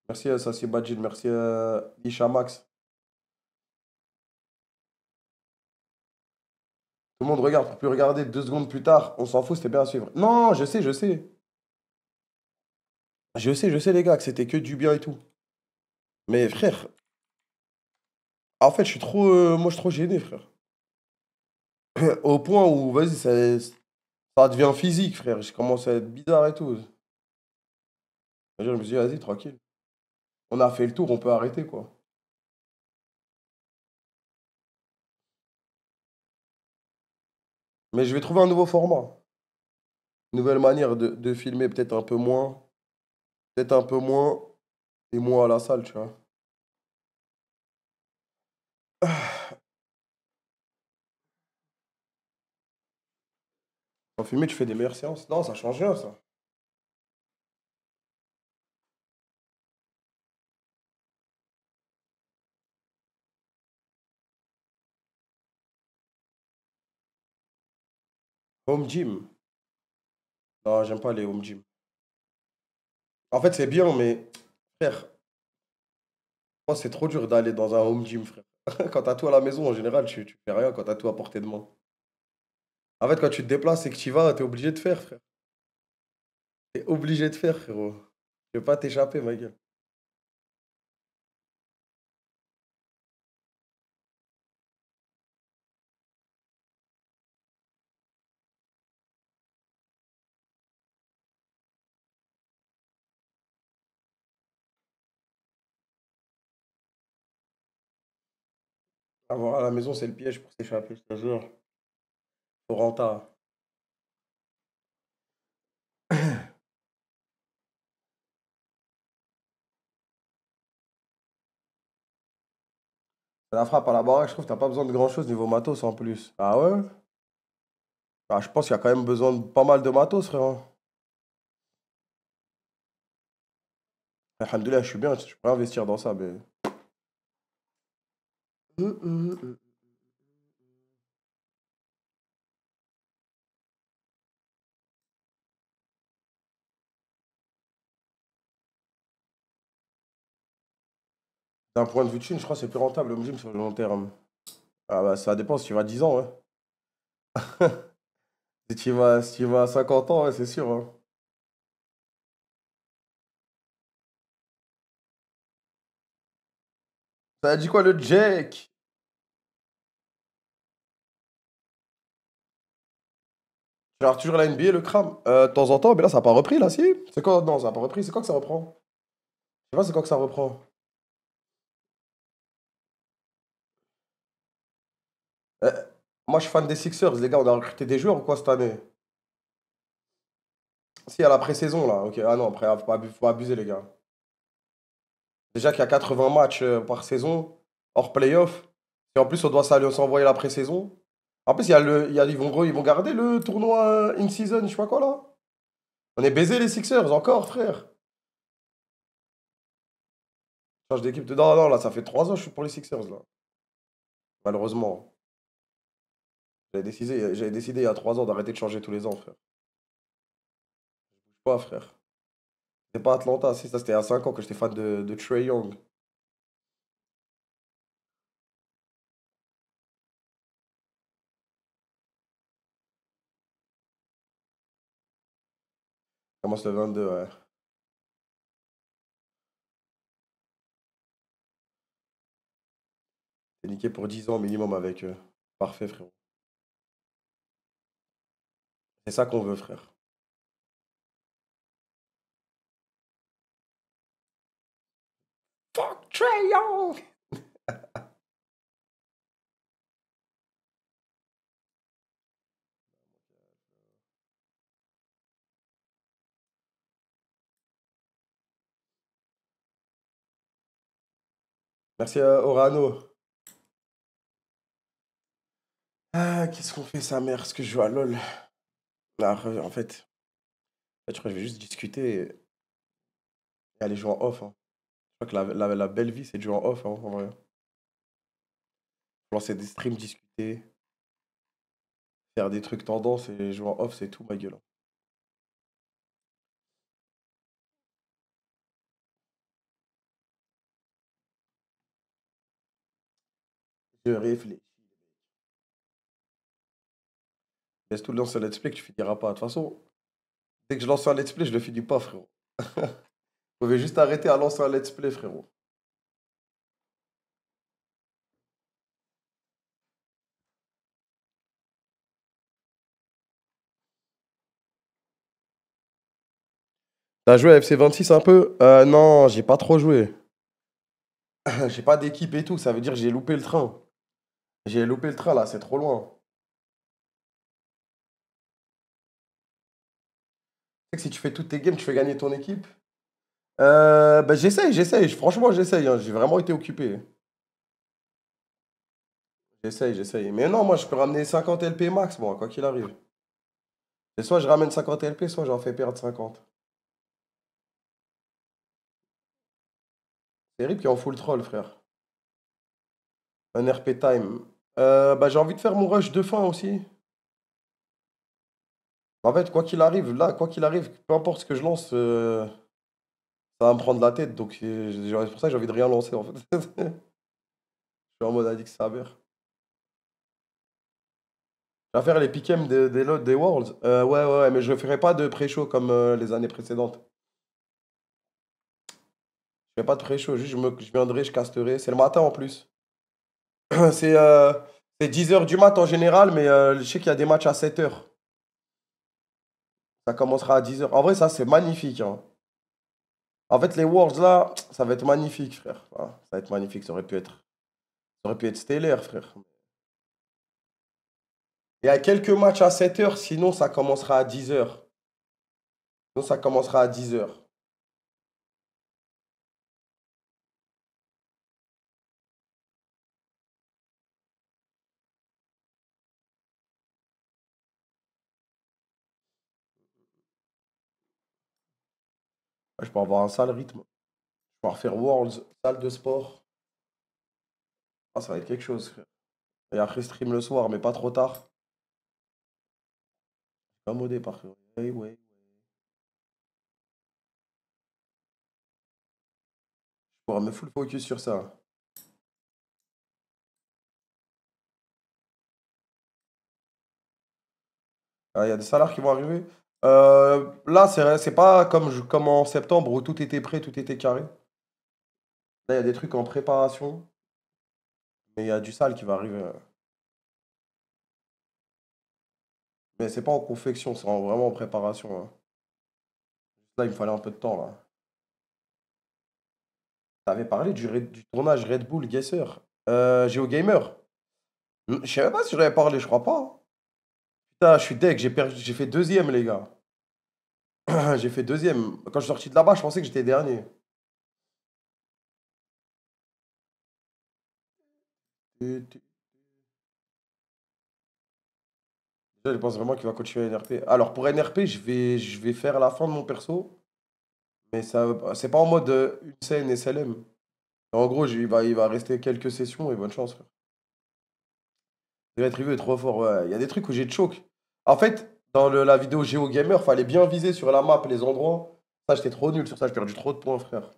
Merci, Sassi Badjil. Merci, Isha Max. Tout le monde regarde pour plus regarder 2 secondes plus tard. On s'en fout, c'était bien à suivre. Non, je sais, je sais. Je sais, les gars, que c'était que du bien et tout. Mais frère, en fait, moi, je suis trop gêné, frère. Au point où, vas-y, ça devient physique, frère. Je commence à être bizarre et tout. Je me suis dit, vas-y, tranquille. On a fait le tour, on peut arrêter, quoi. Mais je vais trouver un nouveau format. Une nouvelle manière de filmer, peut-être un peu moins. Peut-être un peu moins. Et moins à la salle, tu vois. En filmer, tu fais des meilleures séances. Non, ça change rien, ça. Home gym. Non, j'aime pas les home gym. En fait, c'est bien, mais frère, moi, c'est trop dur d'aller dans un home gym, frère. Quand t'as tout à la maison, en général, tu fais rien quand t'as tout à portée de main. En fait, quand tu te déplaces et que tu y vas, t'es obligé de faire, frère. T'es obligé de faire, frérot. Tu veux pas t'échapper, ma gueule. Avoir à la maison, c'est le piège pour s'échapper, je te jure. Faut renta. La frappe à la baraque, je trouve que t'as pas besoin de grand-chose niveau matos en plus. Ah ouais? Ah, je pense qu'il y a quand même besoin de pas mal de matos, frère, hein. Alhamdoulilah, je suis bien, je pourrais investir dans ça, mais. D'un point de vue de thune, je crois que c'est plus rentable le gym sur le long terme. Ah bah ça dépend si tu vas à 10 ans, ouais. Si tu vas à 50 ans, ouais, c'est sûr, hein. Ça a dit quoi le Jack? Tu regardes toujours la NBA, le crame? De temps en temps, mais là ça a pas repris là, si? C'est quoi? Non, ça a pas repris, c'est quoi que ça reprend? Je sais pas c'est quoi que ça reprend. Euh, Moi je suis fan des Sixers, les gars, on a recruté des joueurs ou quoi cette année? Si, à la pré-saison là, ok. Ah non, après, faut pas abuser les gars. Déjà qu'il y a 80 matchs par saison, hors playoff. Et en plus, on doit s'envoyer la pré-saison. En plus, ils vont garder le tournoi in-season, je sais pas quoi là. On est baisé les Sixers encore, frère. Change d'équipe. Non, non, là, ça fait 3 ans que je suis pour les Sixers, là. Malheureusement. J'avais décidé il y a 3 ans d'arrêter de changer tous les ans, frère. Pas, frère. C'est pas Atlanta, si, ça c'était à 5 ans que j'étais fan de Trae Young. Commence le 22, ouais. T'es niqué pour 10 ans minimum avec eux. Parfait, frérot. C'est ça qu'on veut, frère. Fuck Trae Young! Merci Orano. Ah, qu'est-ce qu'on fait, sa mère? Est-ce que je joue à LoL? Ah, je crois que je vais juste discuter et aller jouer en off, hein. Je crois que la belle vie, c'est de jouer en off, hein, en vrai. Lancer des streams, discuter, faire des trucs tendance et jouer en off, c'est tout ma gueule, hein. Je réfléchis. Laisse tout le lance un let's play que tu finiras pas. De toute façon, dès que je lance un let's play, je le finis pas, frérot. Vous pouvez juste arrêter à lancer un let's play, frérot. T'as joué à FC26 un peu? Non, j'ai pas trop joué. J'ai pas d'équipe et tout, ça veut dire que j'ai loupé le train. J'ai loupé le train là, c'est trop loin. Tu sais que si tu fais toutes tes games, tu fais gagner ton équipe. Bah j'essaye, franchement j'essaye, hein, j'ai vraiment été occupé. J'essaye. Mais non, moi je peux ramener 50 LP max, moi, quoi qu'il arrive. Et soit je ramène 50 LP, soit j'en fais perdre 50. C'est Rip qui est en full troll, frère. Un RP time. Bah j'ai envie de faire mon rush de fin aussi. En fait, quoi qu'il arrive, là, quoi qu'il arrive, peu importe ce que je lance, ça va me prendre la tête. Donc c'est pour ça que j'ai envie de rien lancer, en fait. Je suis en mode addict saber. Je vais faire les pick'em des Worlds. Ouais, mais je ferai pas de pré-show comme les années précédentes. Je fais pas de pré-show, juste je viendrai, je casterai. C'est le matin en plus. C'est euh, c'est 10 h du mat en général, mais je sais qu'il y a des matchs à 7 h. Ça commencera à 10 h. En vrai, ça, c'est magnifique, hein. En fait, les Worlds, là, ça va être magnifique, frère. Ah, ça va être magnifique. Ça aurait pu être stellaire, frère. Il y a quelques matchs à 7 h, sinon ça commencera à 10 h. Sinon, ça commencera à 10 h. Je peux avoir un sale rythme. Je peux pouvoir faire Worlds, salle de sport. Ah, ça va être quelque chose, frère. Et après, stream le soir, mais pas trop tard. Pas modé, par contre. Ouais. Je pourrais me full focus sur ça. Ah, il y a des salaires qui vont arriver. Là, c'est pas comme en septembre où tout était prêt, tout était carré. Là, il y a des trucs en préparation, mais il y a du sale qui va arriver. Mais c'est pas en confection, c'est vraiment en préparation, hein. Là, il me fallait un peu de temps, là. T'avais parlé du tournage Red Bull Guesser. GeoGamer. Je sais même pas si j'en avais parlé, je crois pas, hein. Putain, je suis deg, j'ai fait deuxième, les gars. J'ai fait deuxième. Quand je suis sorti de là-bas, je pensais que j'étais dernier. Je pense vraiment qu'il va continuer à NRP. Alors pour NRP, je vais faire la fin de mon perso, mais ça, c'est pas en mode une scène SLM. En gros, il va rester quelques sessions et bonne chance, frère. Le Retrieve est trop fort, ouais. Il y a des trucs où j'ai choke. En fait, dans la vidéo GeoGamer, fallait bien viser sur la map les endroits. Ça, j'étais trop nul sur ça, j'ai perdu trop de points, frère.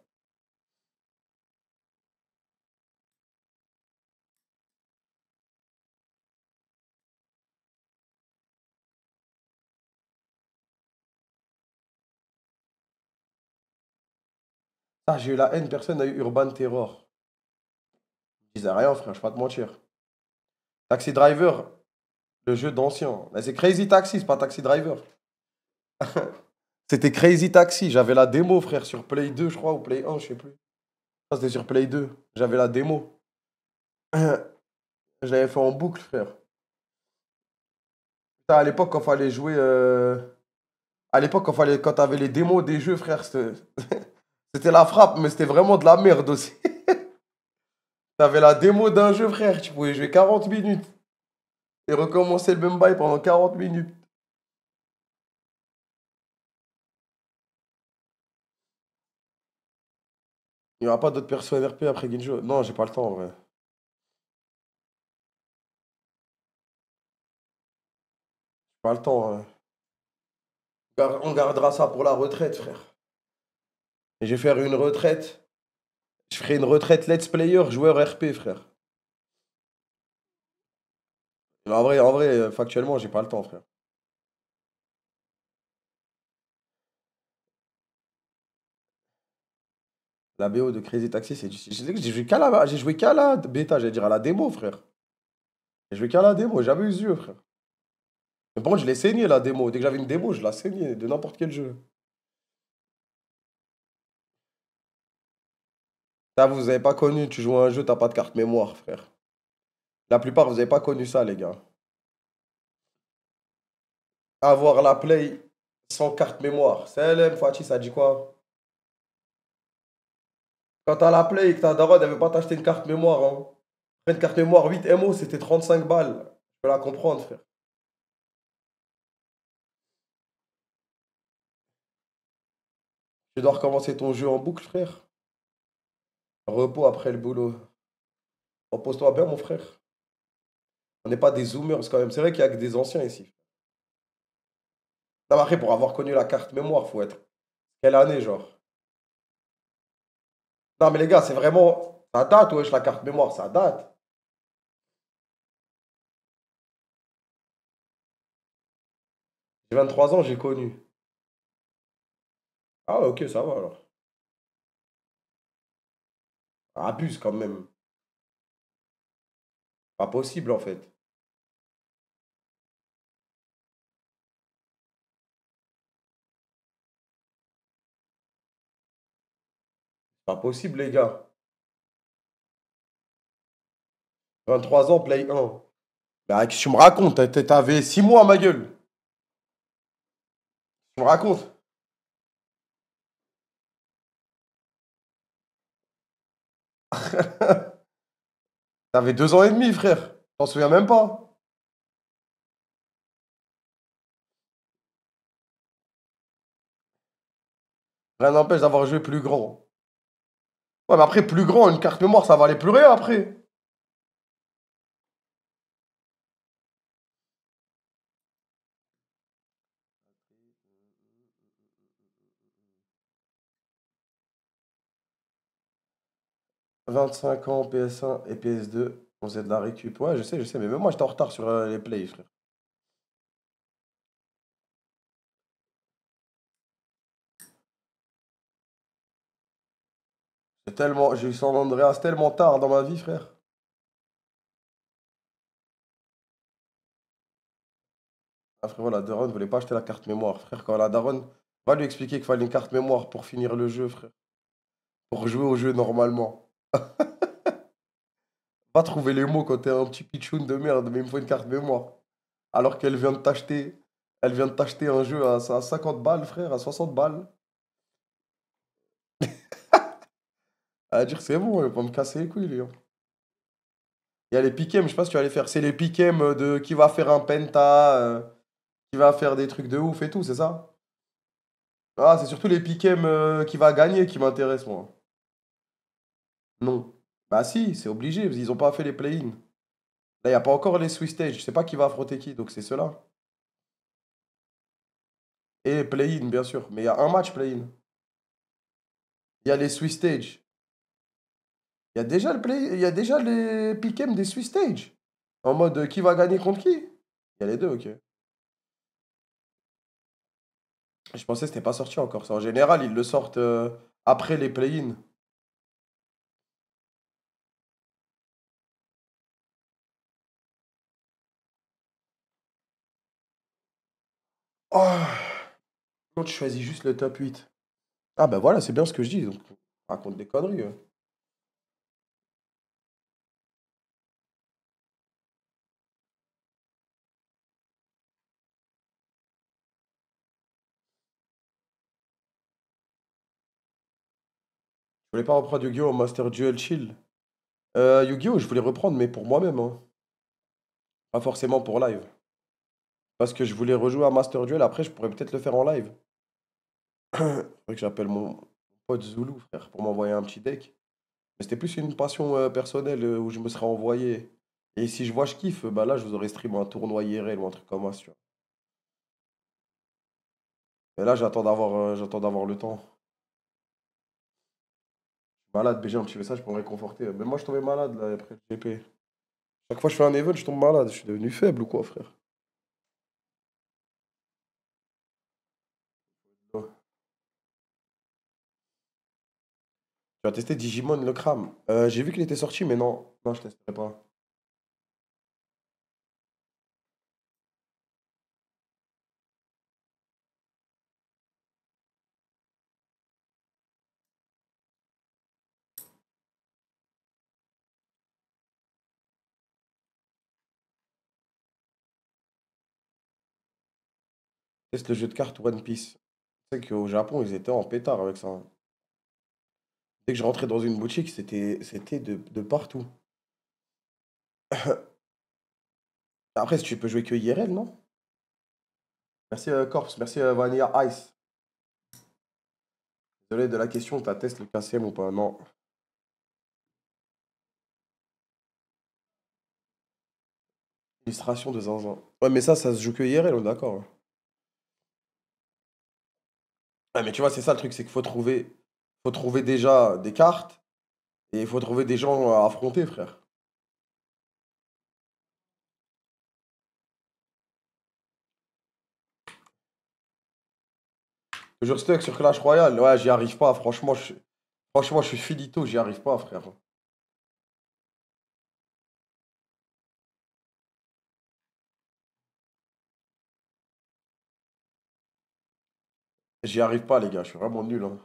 Ah, j'ai eu la haine, personne n'a eu Urban Terror. Je disais rien, frère, je vais pas te mentir. Taxi Driver, le jeu d'ancien. Mais c'est Crazy Taxi, c'est pas Taxi Driver. C'était Crazy Taxi, j'avais la démo, frère, sur Play 2, je crois, ou Play 1, je sais plus. Ah, c'était sur Play 2, j'avais la démo. Je l'avais fait en boucle, frère. Putain, à l'époque, quand fallait jouer. À l'époque, quand t'avais les démos des jeux, frère, c'était la frappe, mais c'était vraiment de la merde aussi. T'avais la démo d'un jeu, frère, tu pouvais jouer 40 minutes et recommencer le même bail pendant 40 minutes. Il n'y aura pas d'autres persos NRP après Ginjo. Non, j'ai pas le temps, en vrai. Pas le temps, hein. On gardera ça pour la retraite, frère. Et je vais faire une retraite. Je ferai une retraite let's player, joueur RP, frère. En vrai, factuellement, j'ai pas le temps, frère. La BO de Crazy Taxi, c'est du. J'ai joué qu'à la bêta, j'allais dire à la démo, frère. J'ai joué qu'à la démo, j'ai jamais eu ce jeu, frère. Mais bon, je l'ai saigné la démo. Dès que j'avais une démo, je la saignais de n'importe quel jeu. Ça, vous avez pas connu, tu joues à un jeu, t'as pas de carte mémoire, frère. La plupart, vous avez pas connu ça, les gars. Avoir la Play sans carte mémoire. CLM, Fatih, ça dit quoi? Quand t'as la Play et que ta daronne, elle veut pas t'acheter une carte mémoire, hein. Une carte mémoire 8 MO, c'était 35 balles. Je peux la comprendre, frère. Tu dois recommencer ton jeu en boucle, frère. Repos après le boulot. Repose-toi bien, mon frère. On n'est pas des zoomers quand même. C'est vrai qu'il y a que des anciens ici. Non, mais après, pour avoir connu la carte mémoire, faut être. Quelle année, genre? Non, mais les gars, c'est vraiment. Ça date, wesh, la carte mémoire, ça date. J'ai 23 ans, j'ai connu. Ah, ouais, ok, ça va alors. Abuse quand même. Pas possible, en fait. Pas possible, les gars. 23 ans, Play 1. Bah, qu'est-ce que tu me racontes? T'avais 6 mois, ma gueule. Tu me racontes? T'avais 2 ans et demi, frère. T'en souviens même pas? Rien n'empêche d'avoir joué plus grand. Ouais, mais après, plus grand, une carte mémoire, ça valait plus rien après. 25 ans, PS1 et PS2. On faisait de la récup. Ouais, je sais, mais même moi, j'étais en retard sur les plays, frère. J'ai eu San Andreas tellement tard dans ma vie, frère. Ah, frérot, la daronne voulait pas acheter la carte mémoire, frère. Quand la daronne va lui expliquer qu'il fallait une carte mémoire pour finir le jeu, frère. Pour jouer au jeu normalement. Va trouver les mots quand t'es un petit pitchoun de merde, mais il me faut une carte mémoire. Alors qu'elle vient de t'acheter. Elle vient de t'acheter un jeu à 50 balles, frère, à 60 balles. Elle va dire c'est bon, elle va pas me casser les couilles, lui, hein. Il y a les piquems, je sais pas si tu vas les faire. C'est les piquems de qui va faire un penta, qui va faire des trucs de ouf et tout, c'est ça? Ah, c'est surtout les piquems qui va gagner qui m'intéressent, moi. Non. Bah si, c'est obligé, parce qu'ils ont pas fait les play-in. Là, il n'y a pas encore les Swiss Stage. Je sais pas qui va affronter qui, donc c'est ceux-là. Et play-in, bien sûr. Mais il y a un match play-in. Il y a les Swiss Stage. Il y a déjà les pick-em des Swiss Stage. En mode qui va gagner contre qui? Il y a les deux, ok. Je pensais que c'était pas sorti encore ça. En général, ils le sortent après les play-in. Oh, non, tu choisis juste le top 8. Ah bah voilà, c'est bien ce que je dis. Donc, on raconte des conneries. Je voulais pas reprendre Yu-Gi-Oh! Master Duel Chill. Yu-Gi-Oh! Je voulais reprendre, mais pour moi-même, hein. Pas forcément pour live. Parce que je voulais rejouer à Master Duel, après je pourrais peut-être le faire en live. Faudrait que j'appelle mon pote Zulu, frère, pour m'envoyer un petit deck. Mais c'était plus une passion personnelle où je me serais envoyé. Et si je vois je kiffe, bah là je vous aurais stream un tournoi IRL ou un truc comme ça, tu vois. Mais là j'attends d'avoir le temps. Malade, BG, un petit message pour me réconforter. Mais moi je tombais malade là après le GP. Chaque fois que je fais un event, je tombe malade. Je suis devenu faible ou quoi, frère? Tu as testé Digimon le crame. J'ai vu qu'il était sorti, mais non. Non, je testerai pas. Teste le jeu de cartes One Piece. Tu sais qu'au Japon, ils étaient en pétard avec ça, hein. Dès que je rentrais dans une boutique, c'était de partout. Après, si tu peux jouer que IRL, non? Merci Corps, merci Vanilla Ice. Désolé de la question, t'as test le KCM ou pas? Non. Illustration de zinzin. Ouais, mais ça se joue que IRL, on est d'accord, hein. Ouais, mais tu vois, c'est ça le truc, c'est faut trouver déjà des cartes et il faut trouver des gens à affronter, frère. Je stuck sur Clash Royale, ouais, j'y arrive pas, franchement, je suis finito, j'y arrive pas, frère. J'y arrive pas, les gars, je suis vraiment nul, hein.